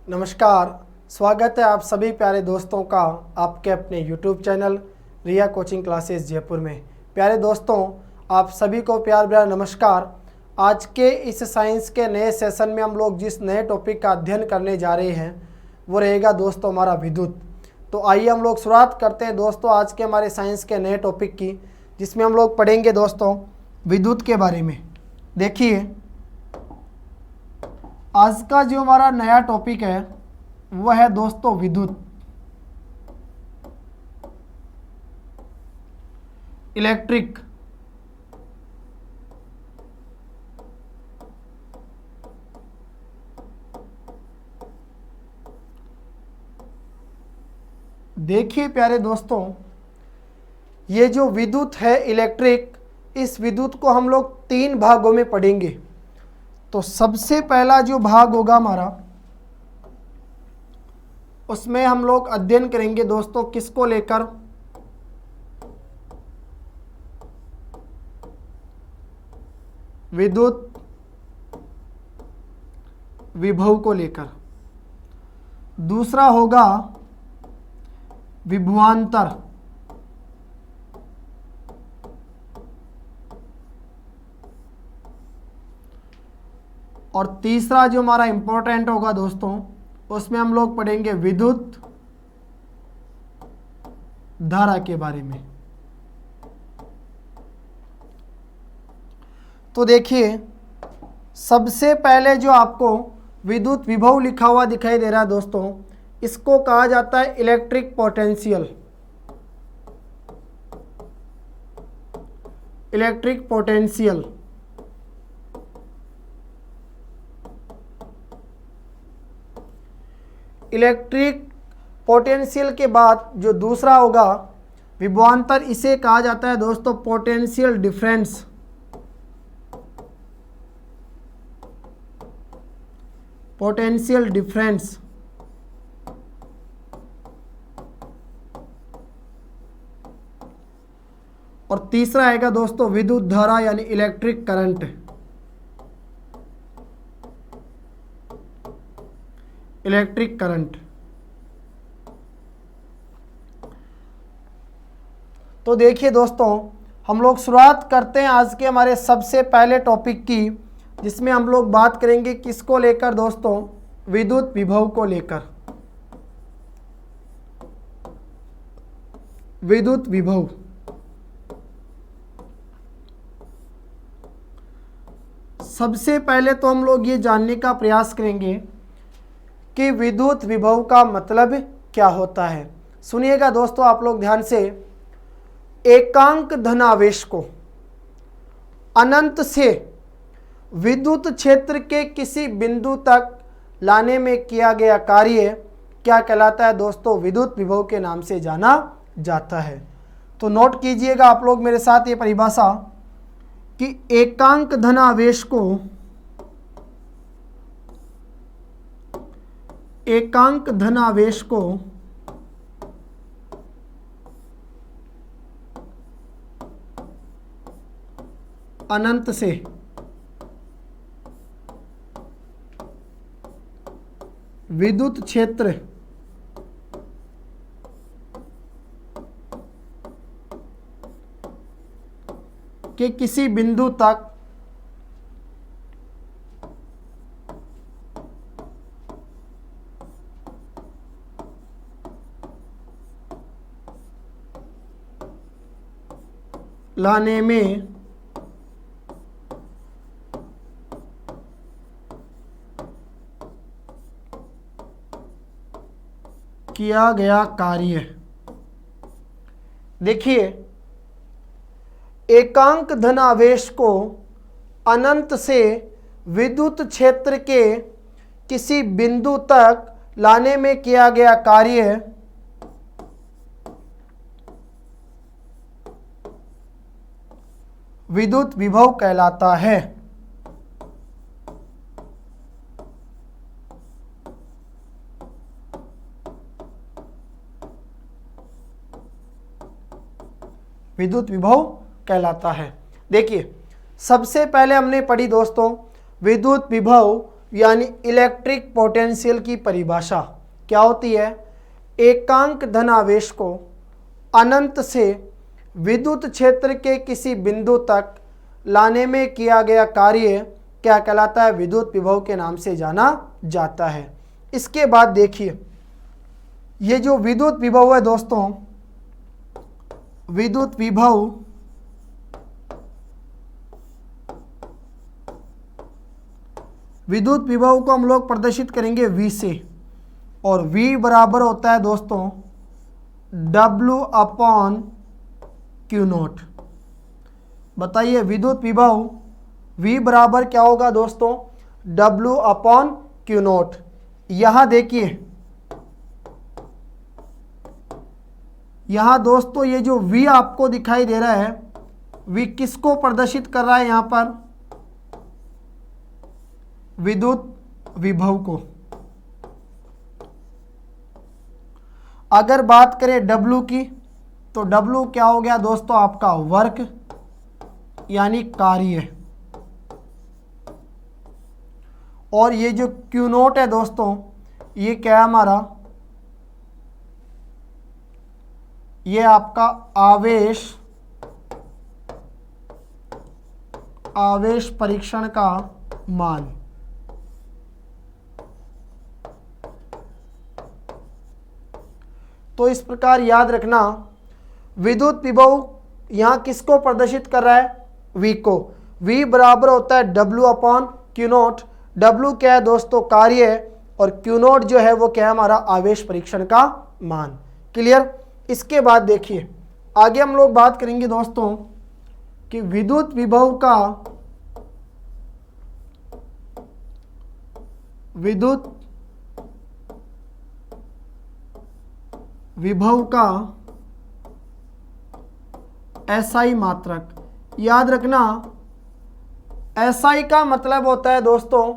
नमस्कार, स्वागत है आप सभी प्यारे दोस्तों का आपके अपने YouTube चैनल रिया कोचिंग क्लासेस जयपुर में। प्यारे दोस्तों, आप सभी को प्यार भरा नमस्कार। आज के इस साइंस के नए सेशन में हम लोग जिस नए टॉपिक का अध्ययन करने जा रहे हैं वो रहेगा दोस्तों हमारा विद्युत। तो आइए हम लोग शुरुआत करते हैं दोस्तों आज के हमारे साइंस के नए टॉपिक की, जिसमें हम लोग पढ़ेंगे दोस्तों विद्युत के बारे में। देखिए, आज का जो हमारा नया टॉपिक है वह है दोस्तों विद्युत, इलेक्ट्रिक। देखिए प्यारे दोस्तों, ये जो विद्युत है इलेक्ट्रिक, इस विद्युत को हम लोग 3 भागों में पढ़ेंगे। तो सबसे पहला जो भाग होगा हमारा, उसमें हम लोग अध्ययन करेंगे दोस्तों किसको लेकर, विद्युत विभव को लेकर। दूसरा होगा विभवांतर, और तीसरा जो हमारा इंपॉर्टेंट होगा दोस्तों, उसमें हम लोग पढ़ेंगे विद्युत धारा के बारे में। तो देखिए, सबसे पहले जो आपको विद्युत विभव लिखा हुआ दिखाई दे रहा है दोस्तों, इसको कहा जाता है electric potential. Electric potential. Electric potential के बाद जो दूसरा होगा विभवांतर, इसे कहा जाता है दोस्तों पोटेंशियल डिफरेंस। Potential difference. और तीसरा आएगा दोस्तों विद्युत धारा यानी इलेक्ट्रिक करंट। Electric current. तो देखिए दोस्तों, हम लोग शुरुआत करते हैं आज के हमारे सबसे पहले टॉपिक की, जिसमें हम लोग बात करेंगे किसको लेकर दोस्तों, विद्युत विभव को लेकर। विद्युत विभव। सबसे पहले तो हम लोग ये जानने का प्रयास करेंगे कि विद्युत विभव का मतलब क्या होता है। सुनिएगा दोस्तों आप लोग ध्यान से। एकांक धनावेश को अनंत से विद्युत क्षेत्र के किसी बिंदु तक लाने में किया गया कार्य क्या कहलाता है दोस्तों, विद्युत विभव के नाम से जाना जाता है। तो नोट कीजिएगा आप लोग मेरे साथ ये परिभाषा कि एकांक धनावेश को, एकांक धनावेश को अनंत से विद्युत क्षेत्र के किसी बिंदु तक लाने में किया गया कार्य। देखिए, एकांक धनावेश को अनंत से विद्युत क्षेत्र के किसी बिंदु तक लाने में किया गया कार्य विद्युत विभव कहलाता है। विद्युत विभव कहलाता है। देखिए, सबसे पहले हमने पढ़ी दोस्तों विद्युत विभव यानी इलेक्ट्रिक पोटेंशियल की परिभाषा क्या होती है? एकांक धन आवेश को अनंत से विद्युत क्षेत्र के किसी बिंदु तक लाने में किया गया कार्य क्या कहलाता है? विद्युत विभव के नाम से जाना जाता है। इसके बाद देखिए, ये जो विद्युत विभव है दोस्तों, विद्युत विभव को हम लोग प्रदर्शित करेंगे V से, और V बराबर होता है दोस्तों W/Q0। बताइए विद्युत विभव V बराबर क्या होगा दोस्तों? W/Q0। यहां देखिए, यहां दोस्तों ये जो V आपको दिखाई दे रहा है, V किसको प्रदर्शित कर रहा है? यहां पर विद्युत विभव को। अगर बात करें W की, तो W क्या हो गया दोस्तों? आपका वर्क यानी कार्य। और ये जो Q0 है दोस्तों, ये क्या है हमारा? ये आपका आवेश परीक्षण का मान। तो इस प्रकार याद रखना, विद्युत विभव यहां किसको प्रदर्शित कर रहा है? V को। V बराबर होता है W/Q0। W क्या है दोस्तों? कार्य है, और Q0 जो है वो क्या है? हमारा आवेश परीक्षण का मान। क्लियर? इसके बाद देखिए, आगे हम लोग बात करेंगे दोस्तों कि विद्युत विभव का SI मात्रक। याद रखना, SI का मतलब होता है दोस्तों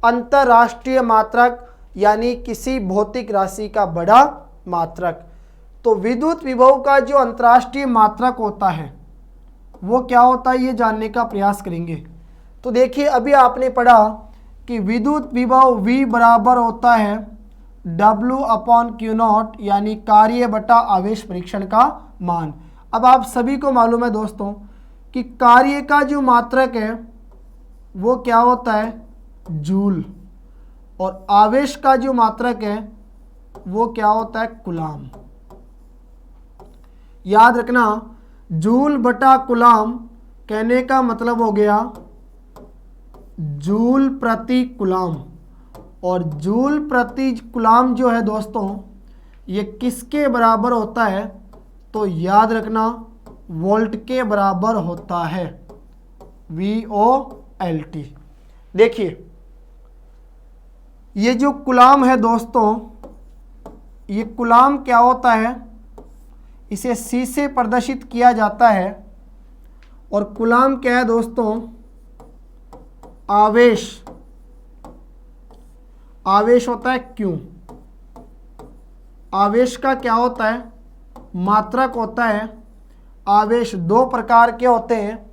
अंतरराष्ट्रीय मात्रक, यानी किसी भौतिक राशि का बड़ा मात्रक। तो विद्युत विभव का जो अंतरराष्ट्रीय मात्रक होता है वो क्या होता है, ये जानने का प्रयास करेंगे। तो देखिए, अभी आपने पढ़ा कि विद्युत विभव V बराबर होता है W/Q0, यानी कार्य बटा आवेश परीक्षण का मान। अब आप सभी को मालूम है दोस्तों कि कार्य का जो मात्रक है वो क्या होता है? जूल। और आवेश का जो मात्रक है वो क्या होता है? कूलाम। याद रखना, जूल बटा कूलाम कहने का मतलब हो गया जूल प्रति कूलाम। और जूल प्रति कूलाम जो है दोस्तों, ये किसके बराबर होता है? तो याद रखना, वोल्ट के बराबर होता है, VOLT। देखिए, ये जो कूलाम है दोस्तों, ये कूलाम क्या होता है? इसे C से प्रदर्शित किया जाता है। और कूलाम क्या है दोस्तों? आवेश होता है Q। आवेश का क्या होता है? मात्रक होता है। आवेश दो प्रकार के होते हैं,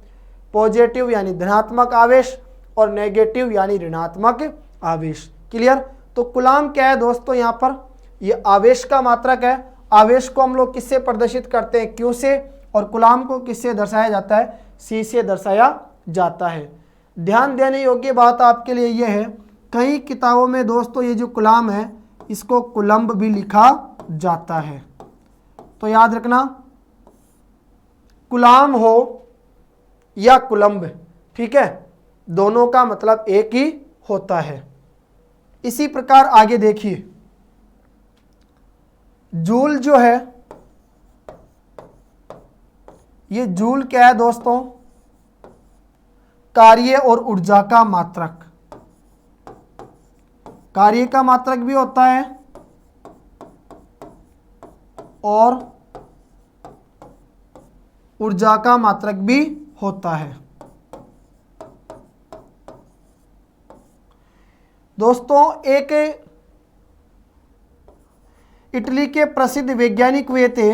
पॉजिटिव यानी धनात्मक आवेश और नेगेटिव यानी ऋणात्मक आवेश। क्लियर? तो कूलाम क्या है दोस्तों? यहाँ पर ये आवेश का मात्रक है। आवेश को हम लोग किससे प्रदर्शित करते हैं? Q से। और कूलाम को किससे दर्शाया जाता है? C से दर्शाया जाता है। ध्यान देने योग्य बात आपके लिए यह है, कई किताबों में दोस्तों ये जो कूलाम है इसको कूलम्ब भी लिखा जाता है। तो याद रखना, कूलाम हो या कूलम्ब, ठीक है, दोनों का मतलब एक ही होता है। इसी प्रकार आगे देखिए, जूल जो है, ये जूल क्या है दोस्तों? कार्य और ऊर्जा का मात्रक। कार्य का मात्रक भी होता है और ऊर्जा का मात्रक भी होता है। दोस्तों, एक इटली के प्रसिद्ध वैज्ञानिक हुए थे,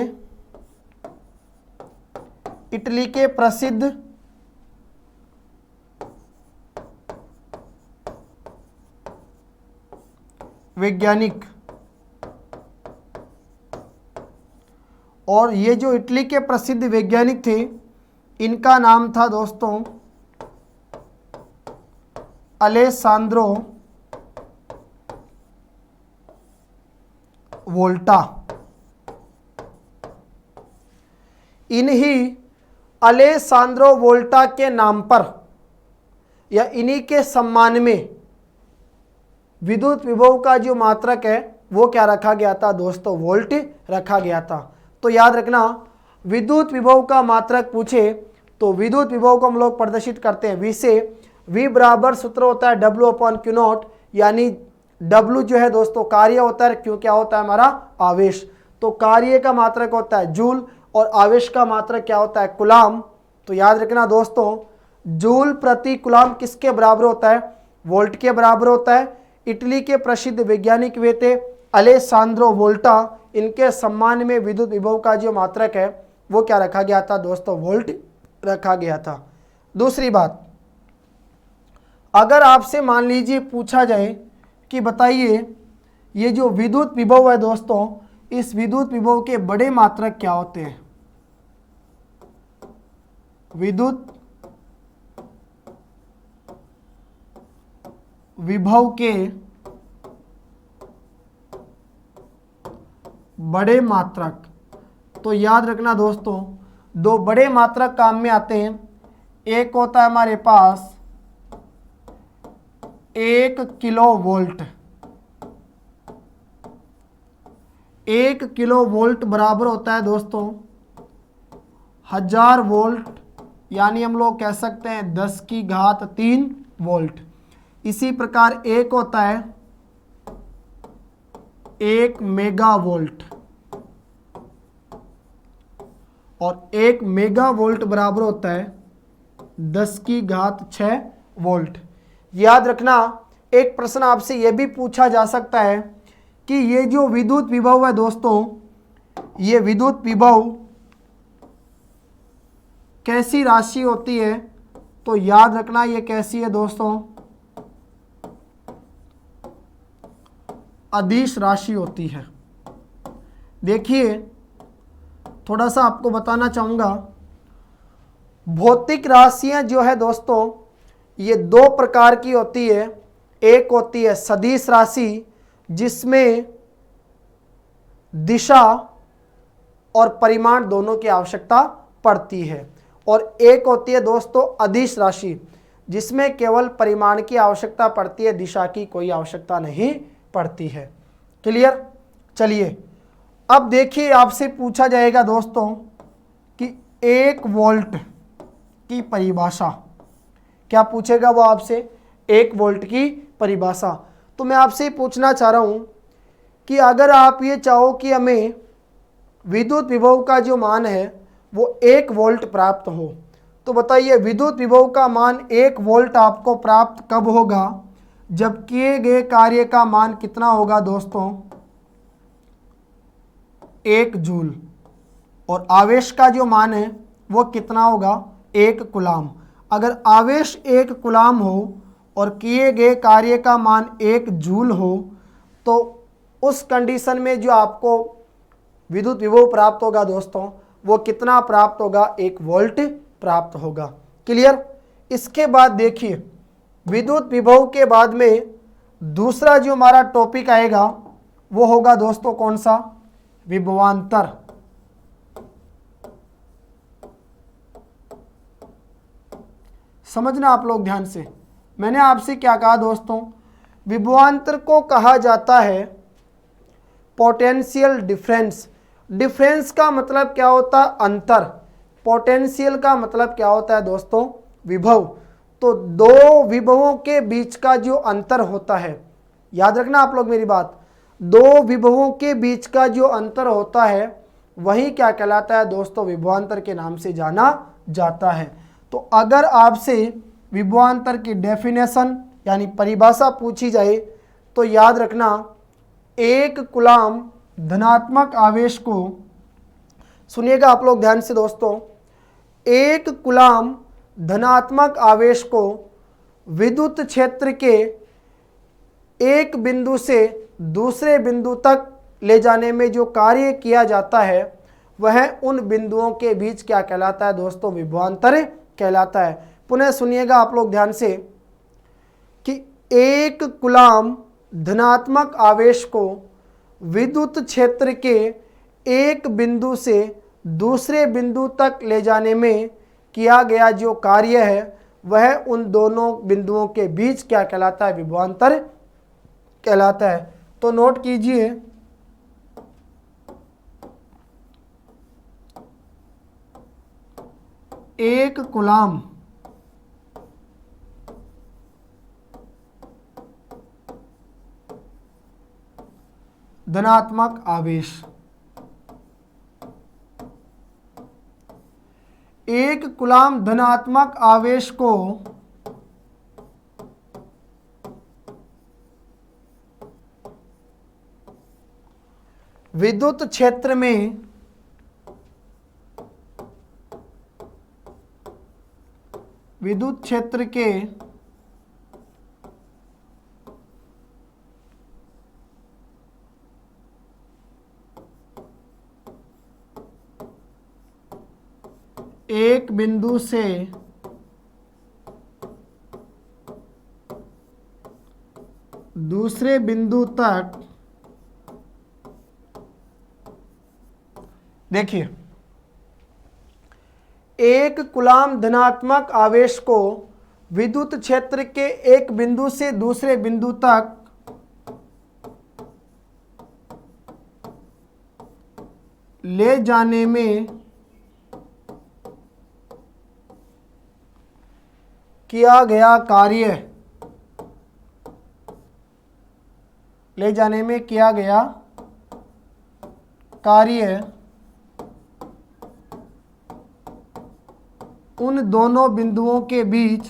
इटली के प्रसिद्ध वैज्ञानिक, और ये जो इटली के प्रसिद्ध वैज्ञानिक थे इनका नाम था दोस्तों अलेसांद्रो वोल्टा। इन्हीं अलेसांद्रो वोल्टा के नाम पर या इन्हीं के सम्मान में विद्युत विभव का जो मात्रक है वो क्या रखा गया था दोस्तों, वोल्ट रखा गया था। तो याद रखना, विद्युत विभव का मात्रक पूछे तो विद्युत विभव को हम लोग प्रदर्शित करते हैं V से। V बराबर सूत्र होता है W/Q0, यानी W जो है दोस्तों कार्य होता है, Q क्या होता है हमारा आवेश। तो कार्य का मात्रक होता है जूल और आवेश का मात्रक क्या होता है कूलाम। तो याद रखना दोस्तों, जूल प्रति कूलाम किसके बराबर होता है, वोल्ट के बराबर होता है। इटली के प्रसिद्ध वैज्ञानिक वे थे अलेसांद्रो वोल्टा, इनके सम्मान में विद्युत विभव का जो मात्रक है वो क्या रखा गया था दोस्तों, वोल्ट रखा गया था। दूसरी बात, अगर आपसे मान लीजिए पूछा जाए कि बताइए ये जो विद्युत विभव है दोस्तों, इस विद्युत विभव के बड़े मात्रक क्या होते हैं, विद्युत विभव के बड़े मात्रक। तो याद रखना दोस्तों, दो बड़े मात्रक काम में आते हैं। एक होता है हमारे पास 1 किलो वोल्ट। 1 किलो वोल्ट बराबर होता है दोस्तों 1000 वोल्ट, यानी हम लोग कह सकते हैं 10⁻³ वोल्ट। इसी प्रकार एक होता है 1 मेगा वोल्ट, और 1 मेगा वोल्ट बराबर होता है 10⁻6 वोल्ट। याद रखना, एक प्रश्न आपसे यह भी पूछा जा सकता है कि ये जो विद्युत विभव है दोस्तों, ये विद्युत विभव कैसी राशि होती है। तो याद रखना ये कैसी है दोस्तों, अदिश राशि होती है। देखिए थोड़ा सा आपको बताना चाहूँगा, भौतिक राशियाँ जो है दोस्तों ये दो प्रकार की होती है। एक होती है सदिश राशि जिसमें दिशा और परिमाण दोनों की आवश्यकता पड़ती है, और एक होती है दोस्तों अदिश राशि जिसमें केवल परिमाण की आवश्यकता पड़ती है, दिशा की कोई आवश्यकता नहीं पड़ती है। क्लियर। चलिए अब देखिए, आपसे पूछा जाएगा दोस्तों कि 1 वोल्ट की परिभाषा, क्या पूछेगा वो आपसे, 1 वोल्ट की परिभाषा। तो मैं आपसे पूछना चाह रहा हूं कि अगर आप ये चाहो कि हमें विद्युत विभव का जो मान है वो 1 वोल्ट प्राप्त हो, तो बताइए विद्युत विभव का मान 1 वोल्ट आपको प्राप्त कब होगा, जब किए गए कार्य का मान कितना होगा दोस्तों, 1 जूल, और आवेश का जो मान है वो कितना होगा, 1 कूलाम। अगर आवेश 1 कूलाम हो और किए गए कार्य का मान 1 जूल हो, तो उस कंडीशन में जो आपको विद्युत विभव प्राप्त होगा दोस्तों वो कितना प्राप्त होगा, 1 वोल्ट प्राप्त होगा। क्लियर। इसके बाद देखिए, विद्युत विभव के बाद में दूसरा जो हमारा टॉपिक आएगा वो होगा दोस्तों कौन सा, विभवांतर। समझना आप लोग ध्यान से, मैंने आपसे क्या कहा दोस्तों, विभवांतर को कहा जाता है पोटेंशियल डिफरेंस। डिफरेंस का मतलब क्या होता है, अंतर। पोटेंशियल का मतलब क्या होता है दोस्तों, विभव। तो दो विभवों के बीच का जो अंतर होता है, याद रखना आप लोग मेरी बात, दो विभवों के बीच का जो अंतर होता है वही क्या कहलाता है दोस्तों, विभवांतर के नाम से जाना जाता है। तो अगर आपसे विभवांतर की डेफिनेशन यानी परिभाषा पूछी जाए तो याद रखना, 1 कूलाम धनात्मक आवेश को, सुनिएगा आप लोग ध्यान से दोस्तों, 1 कूलाम धनात्मक आवेश को विद्युत क्षेत्र के एक बिंदु से दूसरे बिंदु तक ले जाने में जो कार्य किया जाता है वह उन बिंदुओं के बीच क्या कहलाता है दोस्तों? विभवांतर कहलाता है। पुनः सुनिएगा आप लोग ध्यान से कि एक कूलाम धनात्मक आवेश को विद्युत क्षेत्र के एक बिंदु से दूसरे बिंदु तक ले जाने में किया गया जो कार्य है वह उन दोनों बिंदुओं के बीच क्या कहलाता है? विभवांतर कहलाता है। तो नोट कीजिए, एक कूलाम धनात्मक आवेश, एक कूलाम धनात्मक आवेश को विद्युत क्षेत्र में विद्युत क्षेत्र के एक बिंदु से दूसरे बिंदु तक, देखिए, एक कूलाम धनात्मक आवेश को विद्युत क्षेत्र के एक बिंदु से दूसरे बिंदु तक ले जाने में किया गया कार्य, ले जाने में किया गया कार्य उन दोनों बिंदुओं के बीच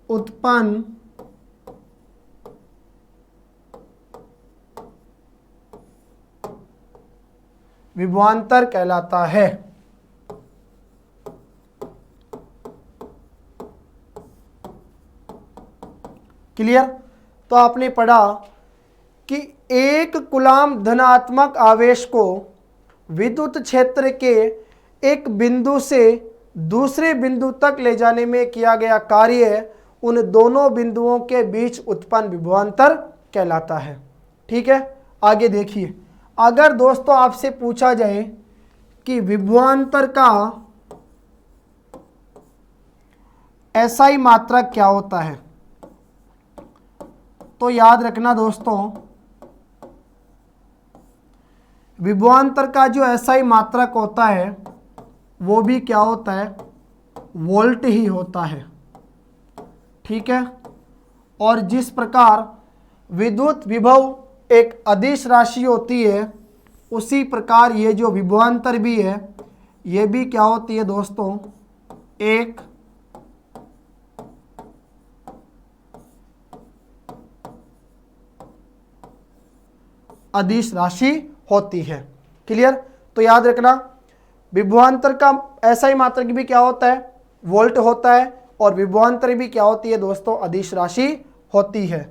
उत्पन्न विभवांतर कहलाता है। क्लियर? तो आपने पढ़ा कि एक कूलाम धनात्मक आवेश को विद्युत क्षेत्र के एक बिंदु से दूसरे बिंदु तक ले जाने में किया गया कार्य उन दोनों बिंदुओं के बीच उत्पन्न विभवांतर कहलाता है। ठीक है, आगे देखिए, अगर दोस्तों आपसे पूछा जाए कि विभवांतर का एसआई मात्रक क्या होता है, तो याद रखना दोस्तों, विभवांतर का जो एसआई मात्रक होता है वो भी क्या होता है? वोल्ट ही होता है। ठीक है, और जिस प्रकार विद्युत विभव एक अदिश राशि होती है उसी प्रकार ये जो विभवांतर भी है ये भी क्या होती है दोस्तों? एक अदिश राशि होती है। क्लियर? तो याद रखना, विभवांतर का एसआई मात्रक भी क्या होता है? वोल्ट होता है, और विभवांतर भी क्या होती है दोस्तों? अदिश राशि होती है।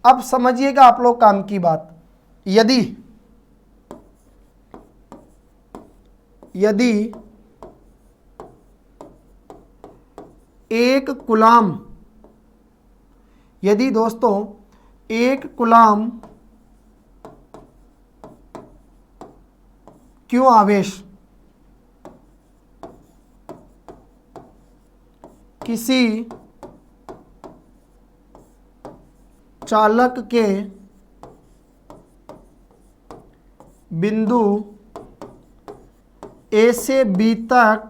अब समझिएगा आप लोग काम की बात, यदि एक कूलाम, यदि दोस्तों एक कूलाम क्यों आवेश किसी चालक के बिंदु ए से बी तक,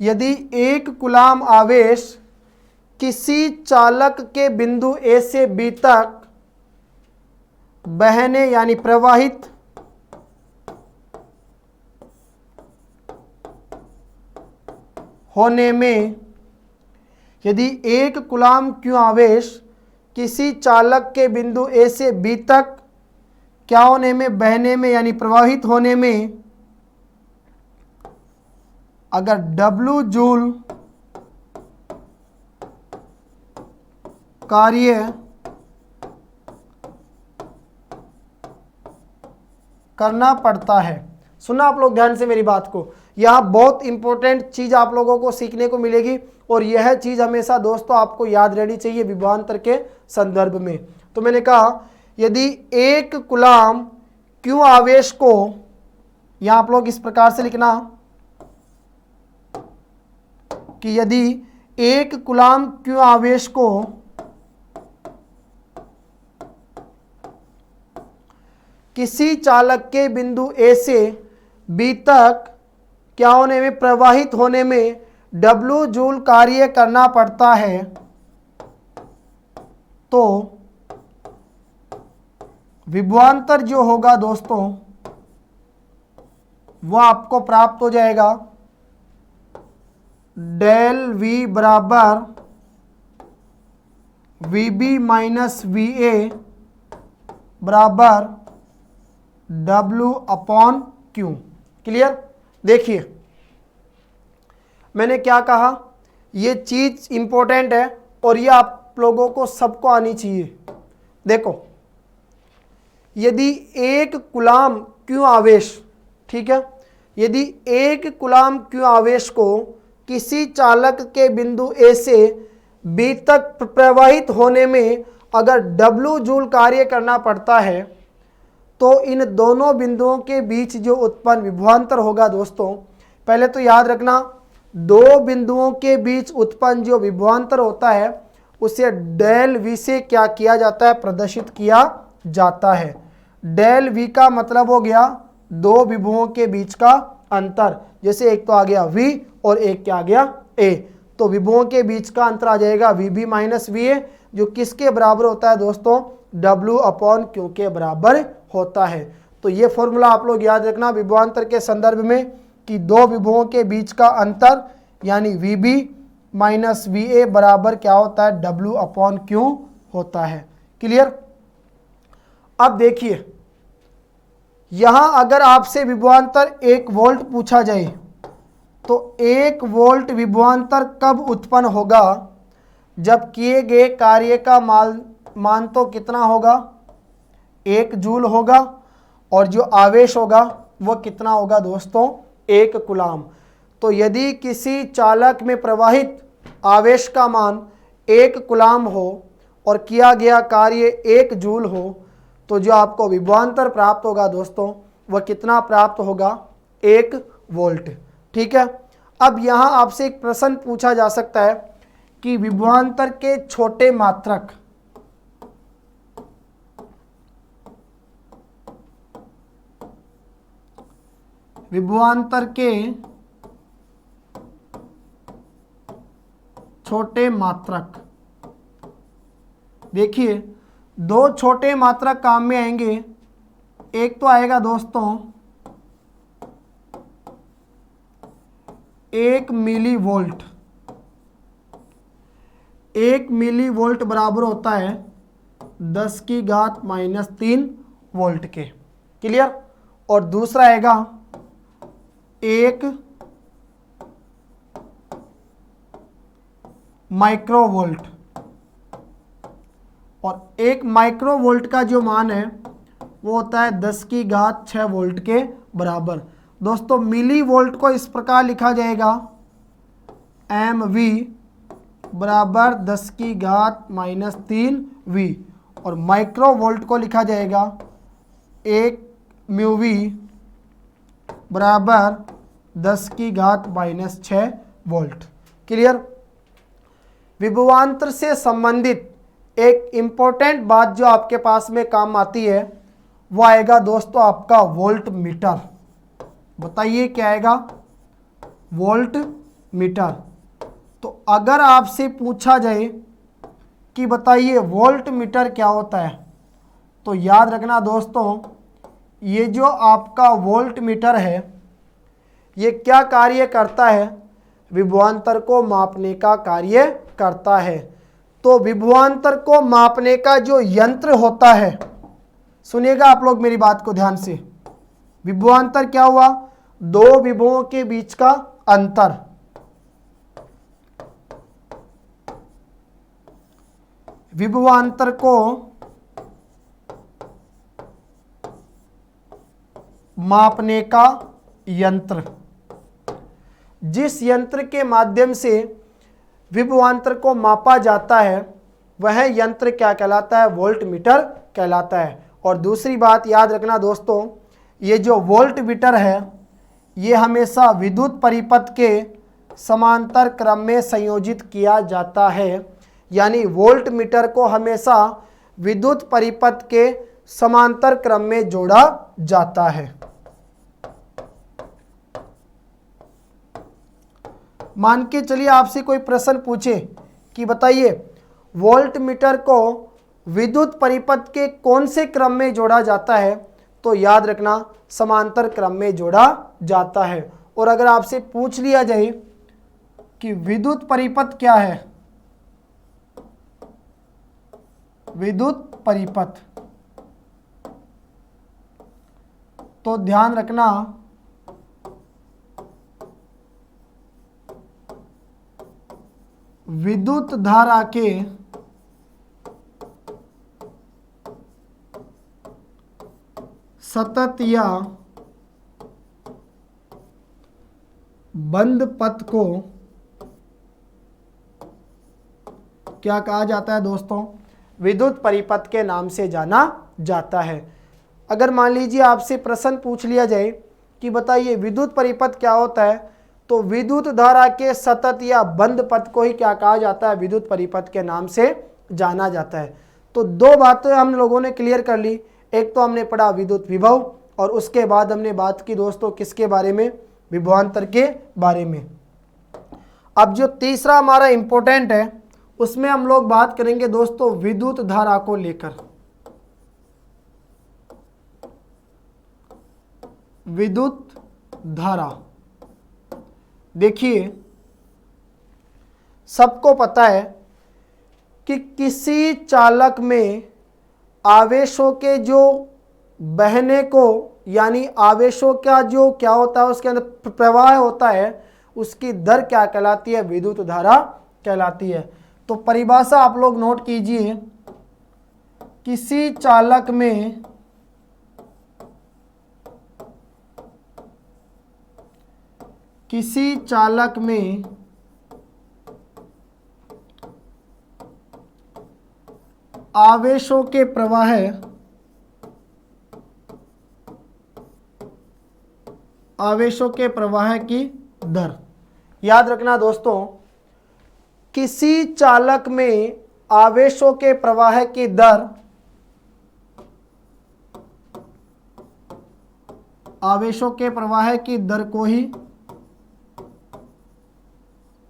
यदि एक कूलाम आवेश किसी चालक के बिंदु ए से बी तक बहने यानी प्रवाहित होने में, यदि एक कूलाम क्यों आवेश किसी चालक के बिंदु ए से बी तक क्या होने में, बहने में यानी प्रवाहित होने में अगर W जूल कार्य करना पड़ता है। सुना आप लोग ध्यान से मेरी बात को, यहाँ बहुत इंपॉर्टेंट चीज आप लोगों को सीखने को मिलेगी और यह चीज हमेशा दोस्तों आपको याद रहनी चाहिए विभवांतर के संदर्भ में। तो मैंने कहा यदि एक कूलाम क्यू आवेश को, यहां आप लोग इस प्रकार से लिखना कि यदि एक कूलाम क्यू आवेश को किसी चालक के बिंदु ए से बी तक क्या होने में, प्रवाहित होने में W जूल कार्य करना पड़ता है, तो विभवांतर जो होगा दोस्तों वह आपको प्राप्त हो जाएगा डेल V बराबर VB माइनस VA बराबर W अपॉन Q। क्लियर? देखिए मैंने क्या कहा, ये चीज इंपॉर्टेंट है और ये आप लोगों को सबको आनी चाहिए। देखो यदि एक कूलाम क्यू आवेश, ठीक है, यदि एक कूलाम क्यू आवेश को किसी चालक के बिंदु ए से बी तक प्रवाहित होने में अगर W जूल कार्य करना पड़ता है, तो इन दोनों बिंदुओं के बीच जो उत्पन्न विभवांतर होगा दोस्तों, पहले तो याद रखना दो बिंदुओं के बीच उत्पन्न जो विभवांतर होता है उसे डेल V से क्या किया जाता है, प्रदर्शित किया जाता है। डेल V का मतलब हो गया दो विभवों के बीच का अंतर, जैसे एक तो आ गया V और एक क्या आ गया A, तो विभवों के बीच का अंतर आ जाएगा VB माइनस VA, जो किसके बराबर होता है दोस्तों, W अपॉन Q के बराबर होता है। तो ये फॉर्मूला आप लोग याद रखना विभवांतर के संदर्भ में कि दो विभवों के बीच का अंतर यानी VB माइनस VA बराबर क्या होता है, W अपॉन Q होता है। क्लियर? अब देखिए यहां अगर आपसे विभवांतर 1 वोल्ट पूछा जाए तो 1 वोल्ट विभवांतर कब उत्पन्न होगा, जब किए गए कार्य का मान तो कितना होगा, 1 जूल होगा और जो आवेश होगा वो कितना होगा दोस्तों, 1 कूलाम। तो यदि किसी चालक में प्रवाहित आवेश का मान 1 कूलाम हो और किया गया कार्य 1 जूल हो, तो जो आपको विभवांतर प्राप्त होगा दोस्तों वह कितना प्राप्त होगा, 1 वोल्ट। ठीक है? अब यहाँ आपसे एक प्रश्न पूछा जा सकता है कि विभवांतर के छोटे मात्रक, विभवांतर के छोटे मात्रक, देखिए दो छोटे मात्रक काम में आएंगे। एक तो आएगा दोस्तों 1 मिली वोल्ट, 1 मिली वोल्ट बराबर होता है 10⁻³ वोल्ट के। क्लियर? और दूसरा आएगा 1 माइक्रोवोल्ट, और 1 माइक्रोवोल्ट का जो मान है वो होता है 10⁻6 वोल्ट के बराबर। दोस्तों मिली वोल्ट को इस प्रकार लिखा जाएगा MV बराबर 10⁻³ V, और माइक्रोवोल्ट को लिखा जाएगा 1 म्यूV बराबर 10⁻6 वोल्ट। क्लियर? विभवांतर से संबंधित एक इम्पोर्टेंट बात जो आपके पास में काम आती है वो आएगा दोस्तों आपका वोल्ट मीटर। बताइए क्या आएगा, वोल्ट मीटर। तो अगर आपसे पूछा जाए कि बताइए वोल्ट मीटर क्या होता है, तो याद रखना दोस्तों ये जो आपका वोल्ट मीटर है ये क्या कार्य करता है, विभवांतर को मापने का कार्य करता है। तो विभवांतर को मापने का जो यंत्र होता है, सुनिएगा आप लोग मेरी बात को ध्यान से। विभवांतर क्या हुआ? दो विभवों के बीच का अंतर। विभवांतर को मापने का यंत्र। जिस यंत्र के माध्यम से विभवांतर को मापा जाता है वह यंत्र क्या कहलाता है? वोल्टमीटर कहलाता है। और दूसरी बात याद रखना दोस्तों, ये जो वोल्टमीटर है ये हमेशा विद्युत परिपथ के समांतर क्रम में संयोजित किया जाता है। यानी वोल्टमीटर को हमेशा विद्युत परिपथ के समांतर क्रम में जोड़ा जाता है। मान के चलिए आपसे कोई प्रश्न पूछे कि बताइए वोल्टमीटर को विद्युत परिपथ के कौन से क्रम में जोड़ा जाता है, तो याद रखना समांतर क्रम में जोड़ा जाता है। और अगर आपसे पूछ लिया जाए कि विद्युत परिपथ क्या है, विद्युत परिपथ, तो ध्यान रखना विद्युत धारा के सतत या बंद पथ को क्या कहा जाता है दोस्तों? विद्युत परिपथ के नाम से जाना जाता है। अगर मान लीजिए आपसे प्रश्न पूछ लिया जाए कि बताइए विद्युत परिपथ क्या होता है, तो विद्युत धारा के सतत या बंद पथ को ही क्या कहा जाता है? विद्युत परिपथ के नाम से जाना जाता है। तो दो बातें हम लोगों ने क्लियर कर ली। एक तो हमने पढ़ा विद्युत विभव और उसके बाद हमने बात की दोस्तों किसके बारे में? विभवांतर के बारे में। अब जो तीसरा हमारा इंपॉर्टेंट है उसमें हम लोग बात करेंगे दोस्तों विद्युत धारा को लेकर। विद्युत धारा, देखिए सबको पता है कि किसी चालक में आवेशों के जो बहने को, यानी आवेशों का जो क्या होता है उसके अंदर प्रवाह होता है, उसकी दर क्या कहलाती है? विद्युत धारा कहलाती है। तो परिभाषा आप लोग नोट कीजिए, किसी चालक में आवेशों के प्रवाह की दर। याद रखना दोस्तों, किसी चालक में आवेशों के प्रवाह की दर, आवेशों के प्रवाह की दर को ही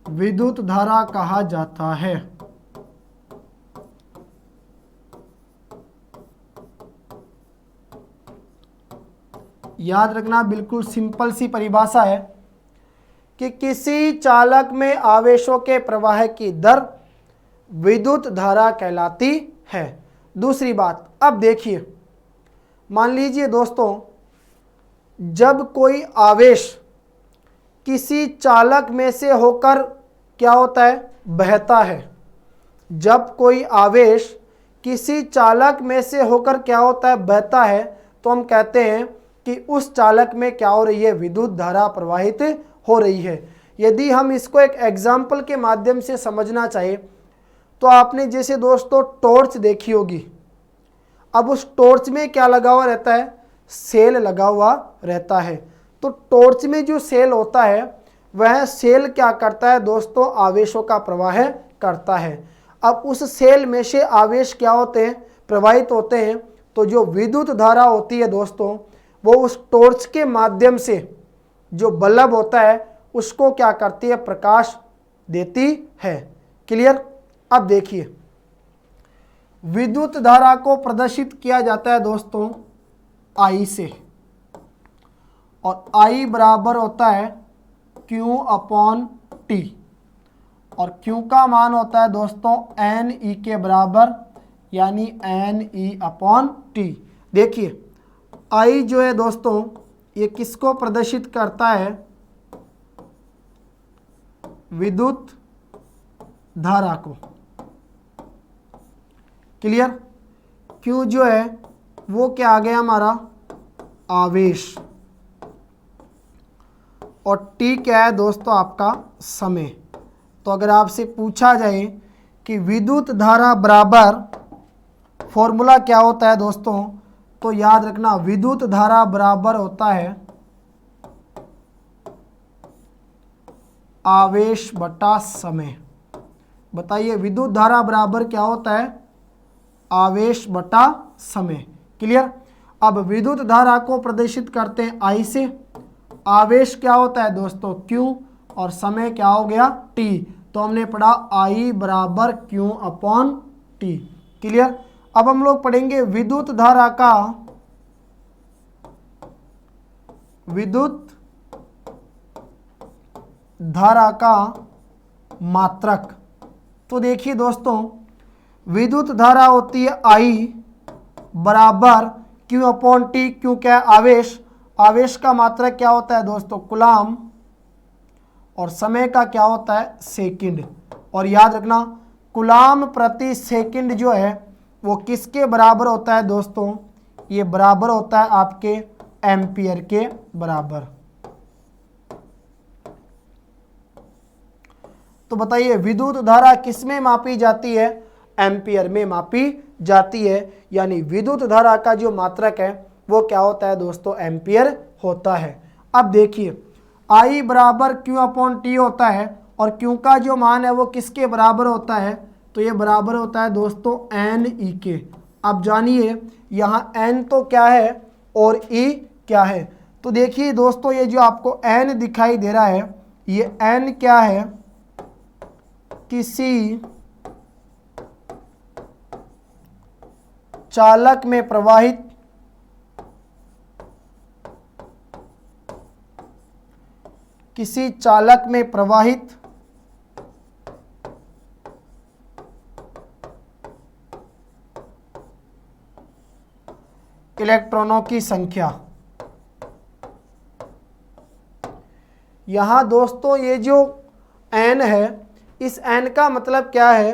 विद्युत धारा कहा जाता है। याद रखना बिल्कुल सिंपल सी परिभाषा है कि किसी चालक में आवेशों के प्रवाह की दर विद्युत धारा कहलाती है। दूसरी बात, अब देखिए मान लीजिए दोस्तों जब कोई आवेश किसी चालक में से होकर क्या होता है? बहता है। जब कोई आवेश किसी चालक में से होकर क्या होता है? बहता है, तो हम कहते हैं कि उस चालक में क्या हो रही है? विद्युत धारा प्रवाहित हो रही है। यदि हम इसको एक एग्जाम्पल के माध्यम से समझना चाहे तो आपने जैसे दोस्तों टॉर्च देखी होगी। अब उस टॉर्च में क्या लगा हुआ रहता है? सेल लगा हुआ रहता है। तो टॉर्च में जो सेल होता है वह सेल क्या करता है दोस्तों? आवेशों का प्रवाह करता है। अब उस सेल में से आवेश क्या होते हैं? प्रवाहित होते हैं। तो जो विद्युत धारा होती है दोस्तों वो उस टॉर्च के माध्यम से जो बल्ब होता है उसको क्या करती है? प्रकाश देती है। क्लियर? अब देखिए विद्युत धारा को प्रदर्शित किया जाता है दोस्तों I से, और I बराबर होता है Q अपॉन T, और Q का मान होता है दोस्तों NE के बराबर, यानी NE अपॉन T। देखिए आई जो है दोस्तों ये किसको प्रदर्शित करता है, विद्युत धारा को। क्लियर। क्यू जो है वो क्या आ गया हमारा, आवेश, और टी क्या है दोस्तों आपका समय। तो अगर आपसे पूछा जाए कि विद्युत धारा बराबर, फॉर्मूला क्या होता है दोस्तों, तो याद रखना विद्युत धारा बराबर होता है आवेश बटा समय। बताइए विद्युत धारा बराबर क्या होता है, आवेश बटा समय। क्लियर। अब विद्युत धारा को प्रदर्शित करते हैं आई से, आवेश क्या होता है दोस्तों Q, और समय क्या हो गया T। तो हमने पढ़ा I बराबर Q अपॉन T। क्लियर। अब हम लोग पढ़ेंगे विद्युत धारा का मात्रक। तो देखिए दोस्तों विद्युत धारा होती है I बराबर Q अपॉन T। क्यों क्या है, आवेश। आवेश का मात्रक क्या होता है दोस्तों, कूलाम, और समय का क्या होता है, सेकंड। और याद रखना कूलाम प्रति सेकंड जो है वो किसके बराबर होता है दोस्तों, ये बराबर होता है आपके एम्पियर के बराबर। तो बताइए विद्युत धारा किस में मापी जाती है, एम्पियर में मापी जाती है। यानी विद्युत धारा का जो मात्रक है वो क्या होता है दोस्तों, एम्पियर होता है। अब देखिए I बराबर Q अपॉन T होता है, और Q का जो मान है वो किसके बराबर होता है, तो ये बराबर होता है दोस्तों N E के। अब जानिए यहाँ N तो क्या है और E क्या है। तो देखिए दोस्तों ये जो आपको N दिखाई दे रहा है, ये N क्या है, किसी चालक में प्रवाहित इलेक्ट्रॉनों की संख्या। यहां दोस्तों ये जो N है, इस N का मतलब क्या है,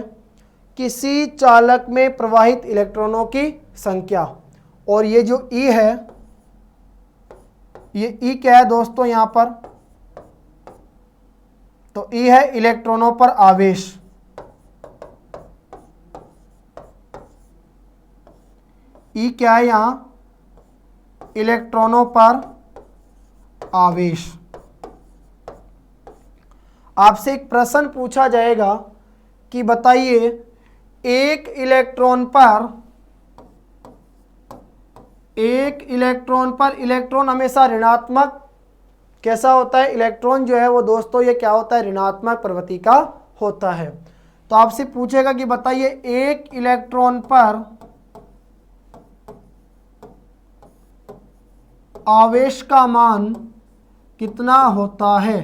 किसी चालक में प्रवाहित इलेक्ट्रॉनों की संख्या। और ये जो E है, ये E क्या है दोस्तों यहां पर, तो E है इलेक्ट्रॉनों पर आवेश। E क्या है यहां, इलेक्ट्रॉनों पर आवेश। आपसे एक प्रश्न पूछा जाएगा कि बताइए एक इलेक्ट्रॉन पर इलेक्ट्रॉन हमेशा ऋणात्मक कैसा होता है, इलेक्ट्रॉन जो है वो दोस्तों ये क्या होता है, ऋणात्मक प्रवृत्ति का होता है। तो आपसे पूछेगा कि बताइए एक इलेक्ट्रॉन पर आवेश का मान कितना होता है।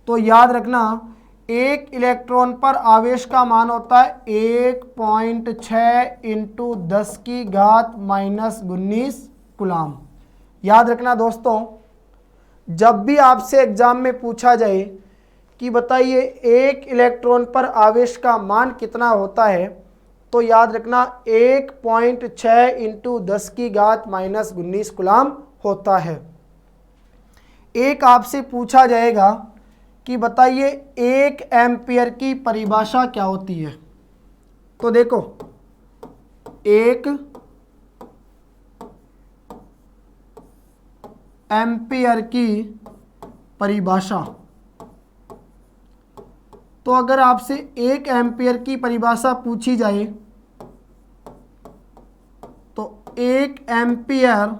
तो याद रखना एक इलेक्ट्रॉन पर आवेश का मान होता है 1.6 इंटू 10 की घात -19 कूलाम। याद रखना दोस्तों जब भी आपसे एग्जाम में पूछा जाए कि बताइए एक इलेक्ट्रॉन पर आवेश का मान कितना होता है, तो याद रखना 1.6 इंटू 10 की घात -19 कूलाम होता है। एक आपसे पूछा जाएगा कि बताइए एक एम्पियर की परिभाषा क्या होती है। तो देखो एक एम्पियर की परिभाषा, तो अगर आपसे एक एम्पियर की परिभाषा पूछी जाए तो एक एम्पियर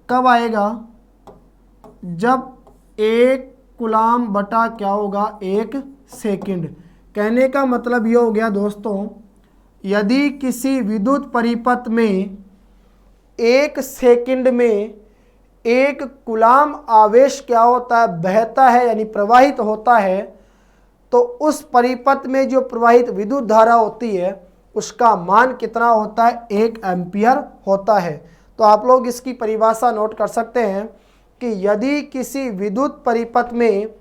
कब आएगा, जब एक कूलाम बटा क्या होगा, एक सेकंड। कहने का मतलब ये हो गया दोस्तों, यदि किसी विद्युत परिपथ में एक सेकंड में एक कूलाम आवेश क्या होता है, बहता है यानी प्रवाहित होता है, तो उस परिपथ में जो प्रवाहित विद्युत धारा होती है उसका मान कितना होता है, 1 एम्पियर होता है। तो आप लोग इसकी परिभाषा नोट कर सकते हैं कि यदि किसी विद्युत परिपथ में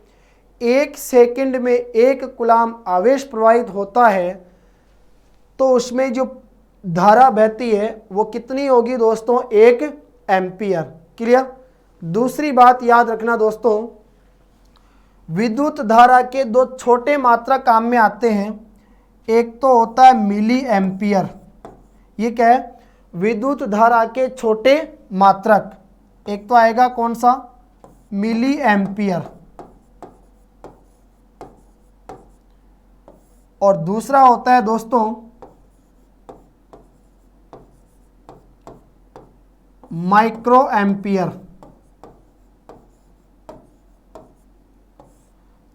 1 सेकंड में 1 कूलाम आवेश प्रवाहित होता है तो उसमें जो धारा बहती है वो कितनी होगी दोस्तों, 1 एम्पियर। क्लियर। दूसरी बात याद रखना दोस्तों, विद्युत धारा के दो छोटे मात्रक काम में आते हैं। एक तो होता है मिली एम्पियर, ये क्या है, विद्युत धारा के छोटे मात्रक। एक तो आएगा कौन सा, मिली एम्पियर, और दूसरा होता है दोस्तों माइक्रो एम्पियर।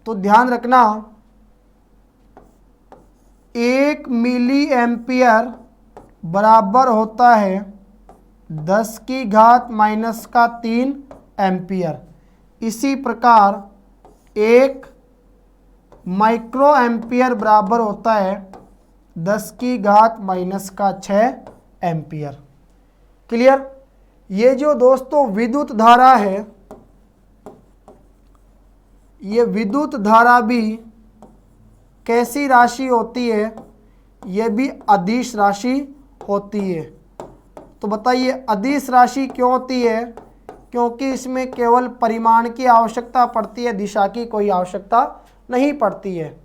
तो ध्यान रखना, 1 मिली एम्पियर बराबर होता है 10 की घात -3 एम्पियर। इसी प्रकार 1 माइक्रो एम्पियर बराबर होता है 10 की घात -6 एम्पियर। क्लियर। ये जो दोस्तों विद्युत धारा है, ये विद्युत धारा भी कैसी राशि होती है, ये भी अदिश राशि होती है। तो बताइए अदिश राशि क्यों होती है, क्योंकि इसमें केवल परिमाण की आवश्यकता पड़ती है, दिशा की कोई आवश्यकता नहीं पड़ती है।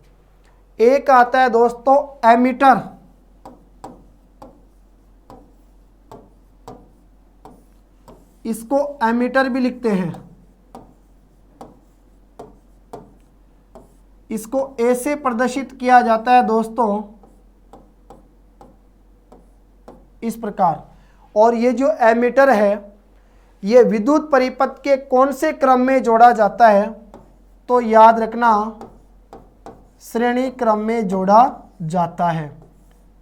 एक आता है दोस्तों एमीटर, इसको एमीटर भी लिखते हैं। इसको ऐसे प्रदर्शित किया जाता है दोस्तों इस प्रकार। और ये जो एमीटर है ये विद्युत परिपथ के कौन से क्रम में जोड़ा जाता है, तो याद रखना श्रेणी क्रम में जोड़ा जाता है।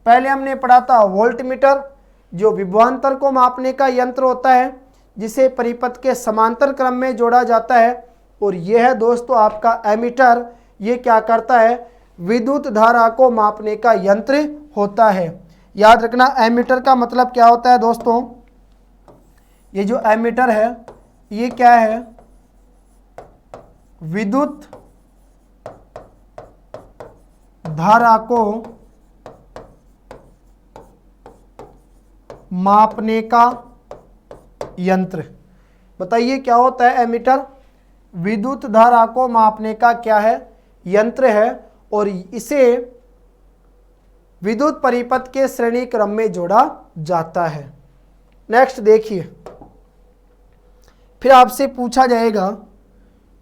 पहले हमने पढ़ा था वोल्टमीटर, जो विभवांतर को मापने का यंत्र होता है जिसे परिपथ के समांतर क्रम में जोड़ा जाता है। और यह है दोस्तों आपका एमीटर, ये क्या करता है, विद्युत धारा को मापने का यंत्र होता है। याद रखना एमीटर का मतलब क्या होता है दोस्तों, ये जो एमीटर है ये क्या है, विद्युत धारा को मापने का यंत्र। बताइए क्या होता है एमीटर, विद्युत धारा को मापने का क्या है, यंत्र है। और इसे विद्युत परिपथ के श्रेणी क्रम में जोड़ा जाता है। नेक्स्ट देखिए, फिर आपसे पूछा जाएगा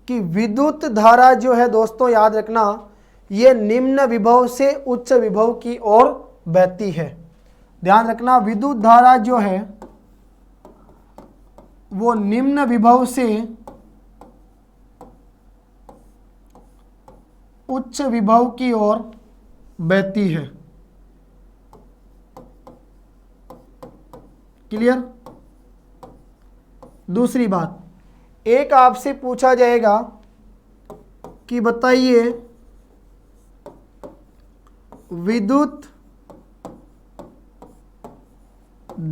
कि विद्युत धारा जो है दोस्तों याद रखना ये निम्न विभव से उच्च विभव की ओर बहती है। ध्यान रखना विद्युत धारा जो है वो निम्न विभव से उच्च विभव की ओर बहती है। क्लियर। दूसरी बात, एक आपसे पूछा जाएगा कि बताइए विद्युत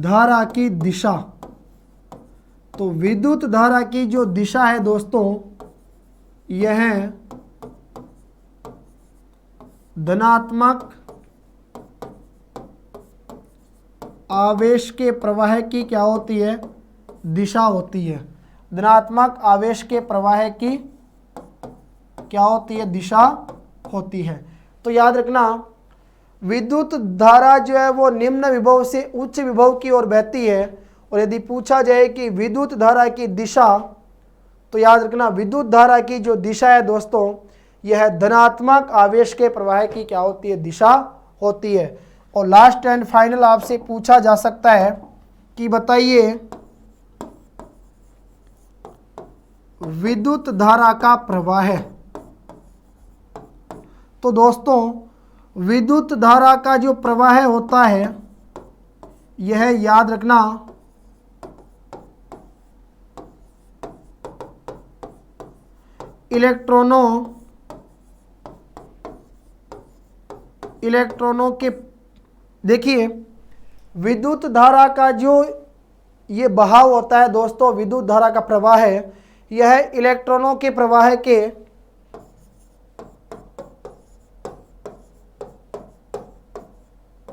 धारा की दिशा। तो विद्युत धारा की जो दिशा है दोस्तों यह धनात्मक आवेश के प्रवाह की क्या होती है, दिशा होती है। धनात्मक आवेश के प्रवाह की क्या होती है, दिशा होती है। तो याद रखना विद्युत धारा जो है वो निम्न विभव से उच्च विभव की ओर बहती है। और यदि पूछा जाए कि विद्युत धारा की दिशा, तो याद रखना विद्युत धारा की जो दिशा है दोस्तों यह धनात्मक आवेश के प्रवाह की क्या होती है, दिशा होती है। और लास्ट एंड फाइनल आपसे पूछा जा सकता है कि बताइए विद्युत धारा का प्रवाह। तो दोस्तों विद्युत धारा का जो प्रवाह होता है यह याद रखना इलेक्ट्रॉनों के देखिए विद्युत धारा का जो ये बहाव होता है दोस्तों, विद्युत धारा का प्रवाह है, यह इलेक्ट्रॉनों के प्रवाह के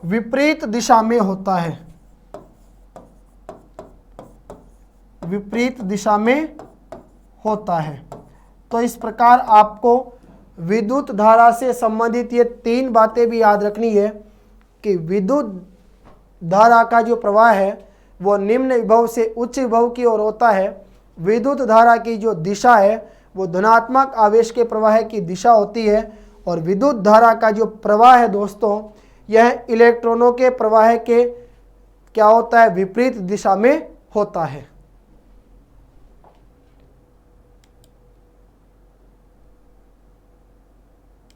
विपरीत दिशा में होता है, विपरीत दिशा में होता है। तो इस प्रकार आपको विद्युत धारा से संबंधित ये 3 बातें भी याद रखनी है कि विद्युत धारा का जो प्रवाह है वो निम्न विभव से उच्च विभव की ओर होता है। विद्युत धारा की जो दिशा है वो धनात्मक आवेश के प्रवाह की दिशा होती है, और विद्युत धारा का जो प्रवाह है दोस्तों, यह इलेक्ट्रॉनों के प्रवाह के क्या होता है, विपरीत दिशा में होता है।